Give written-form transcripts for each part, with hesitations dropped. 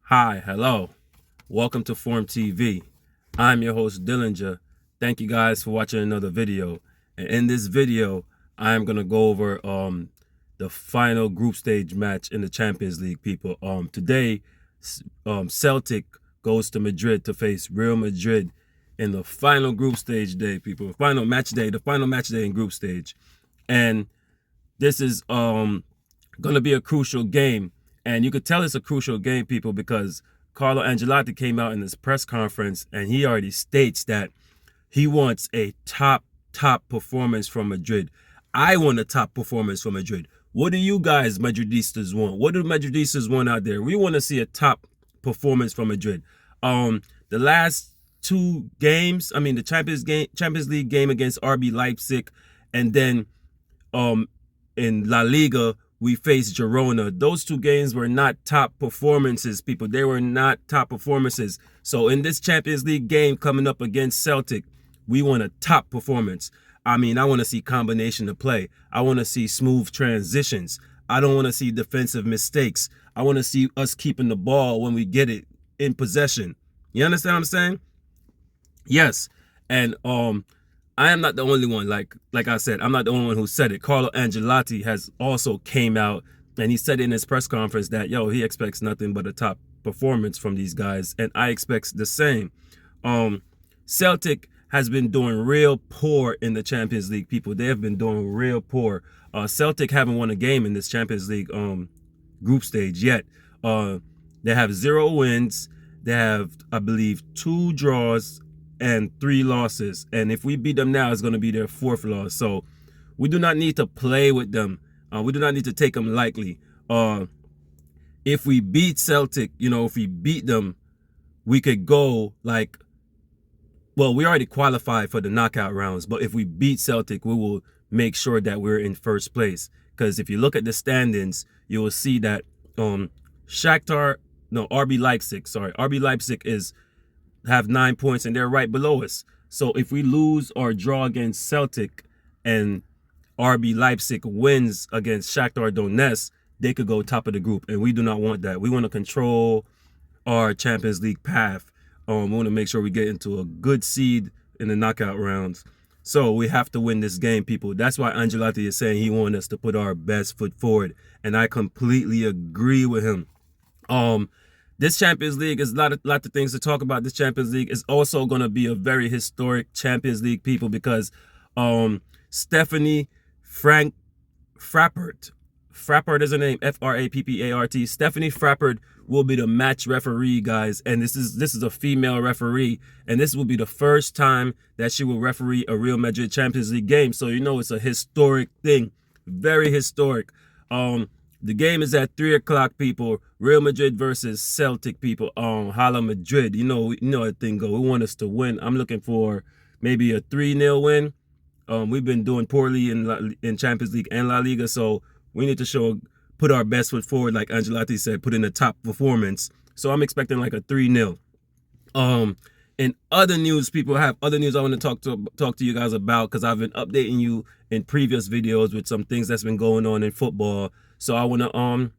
Hi, hello. Welcome to Form TV. I'm your host, Dillinger. Thank you guys for watching another video. And in this video, I'm going to go over the final group stage match in the Champions League, people. Today, Celtic goes to Madrid to face Real Madrid in the final group stage day, people. The final match day in group stage. And this is going to be a crucial game. And you could tell it's a crucial game, people, because Carlo Ancelotti came out in his press conference and he already states that he wants a top performance from Madrid. I want a top performance from Madrid. What do you guys, Madridistas, want? What do Madridistas want out there? We want to see a top performance from Madrid. The last two games, the Champions League game against RB Leipzig, and then in La Liga, we faced Girona. Those two games were not top performances, people. They were not top performances. So in this Champions League game coming up against Celtic, we want a top performance. I want to see combination of play. I want to see smooth transitions. I don't want to see defensive mistakes. I want to see us keeping the ball when we get it in possession. You understand what I'm saying? Yes. And I am not the only one. Like I said, I'm not the only one who said it. Carlo Ancelotti has also came out and he said in his press conference that, he expects nothing but a top performance from these guys. And I expect the same. Celtic has been doing real poor in the Champions League, people. They have been doing real poor. Celtic haven't won a game in this Champions League group stage yet. They have 0 wins. They have, I believe, 2 draws and 3 losses. And if we beat them now, it's going to be their 4th loss. So we do not need to play with them. We do not need to take them lightly. If we beat Celtic, if we beat them, we could go we already qualified for the knockout rounds. But if we beat Celtic, we will make sure that we're in first place. Because if you look at the standings, you will see that RB Leipzig have 9 points and they're right below us. So if we lose or draw against Celtic and RB Leipzig wins against Shakhtar Donetsk, they could go top of the group. And we do not want that. We want to control our Champions League path. We want to make sure we get into a good seed in the knockout rounds. So we have to win this game, people. That's why Ancelotti is saying he wants us to put our best foot forward. And I completely agree with him. This Champions League is a lot of things to talk about. This Champions League is also going to be a very historic Champions League, people, because Stephanie Frappart is her name, Frappart. Stephanie Frappart will be the match referee, guys, and this is a female referee, and this will be the first time that she will referee a Real Madrid Champions League game. So it's a historic thing, very historic. The game is at 3 o'clock, people. Real Madrid versus Celtic, people. Hala Madrid. You know how thing go. We want us to win. I'm looking for maybe a 3-0 win. We've been doing poorly in Champions League and La Liga, so we need to put our best foot forward, like Ancelotti said, put in a top performance. So I'm expecting like a 3-0. In other news, people, I have other news I want to talk to you guys about, because I've been updating you in previous videos with some things that's been going on in football. So I want to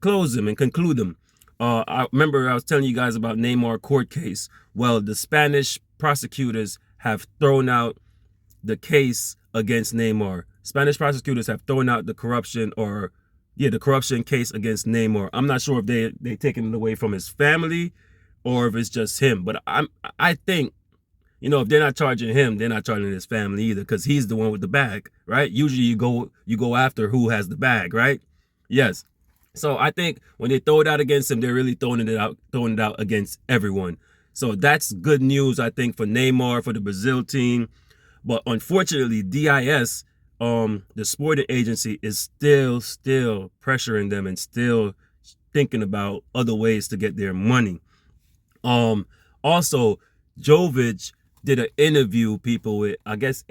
close them and conclude them. I remember I was telling you guys about Neymar court case. Well, the Spanish prosecutors have thrown out the case against Neymar. Spanish prosecutors have thrown out the corruption case against Neymar. I'm not sure if they taken it away from his family or if it's just him. But I think, if they're not charging him, they're not charging his family either, because he's the one with the bag, right? Usually you go after who has the bag, right? Yes. So I think when they throw it out against him, they're really throwing it out against everyone. So that's good news, I think, for Neymar, for the Brazil team. But unfortunately, DIS, the sporting agency, is still pressuring them and still thinking about other ways to get their money. Also, Jovic did an interview, people, with, I guess,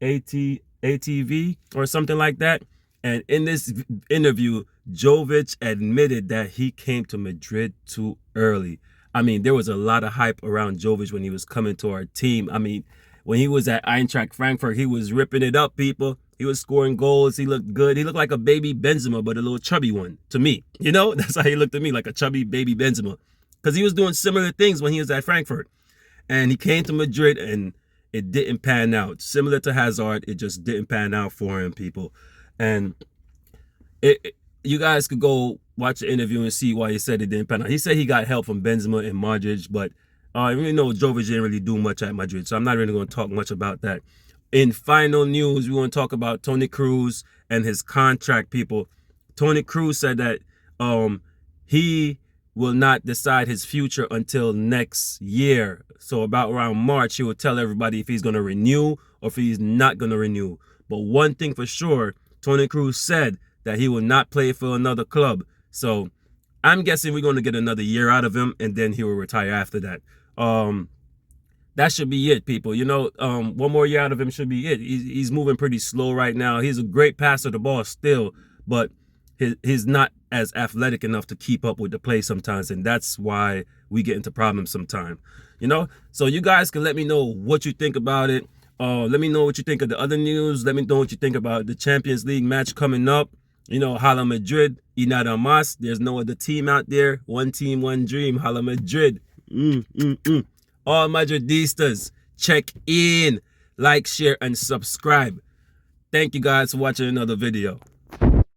ATV or something like that. And in this interview, Jovic admitted that he came to Madrid too early. There was a lot of hype around Jovic when he was coming to our team. When he was at Eintracht Frankfurt, he was ripping it up, people. He was scoring goals. He looked good. He looked like a baby Benzema, but a little chubby one to me. That's how he looked to me, like a chubby baby Benzema. because he was doing similar things when he was at Frankfurt. And he came to Madrid and it didn't pan out. Similar to Hazard, it just didn't pan out for him, people. And you guys could go watch the interview and see why he said it didn't pan out. He said he got help from Benzema and Modric, but I really know Jovic didn't really do much at Madrid, so I'm not really going to talk much about that. In final news, we want to talk about Toni Kroos and his contract, people. Toni Kroos said that he will not decide his future until next year. So about around March, he will tell everybody if he's going to renew or if he's not going to renew. But one thing for sure, Toni Kroos said that he will not play for another club. So I'm guessing we're going to get another year out of him, and then he will retire after that. That should be it, people. You know, one more year out of him should be it. He's moving pretty slow right now. He's a great passer of the ball still, but he's not as athletic enough to keep up with the play sometimes, and that's why we get into problems sometimes. You know, so you guys can let me know what you think about it. Let me know what you think of the other news. Let me know what you think about the Champions League match coming up. You know, Hala Madrid, y nada más. There's no other team out there. One team, one dream. Hala Madrid. All Madridistas, check in, like, share, and subscribe. Thank you guys for watching another video.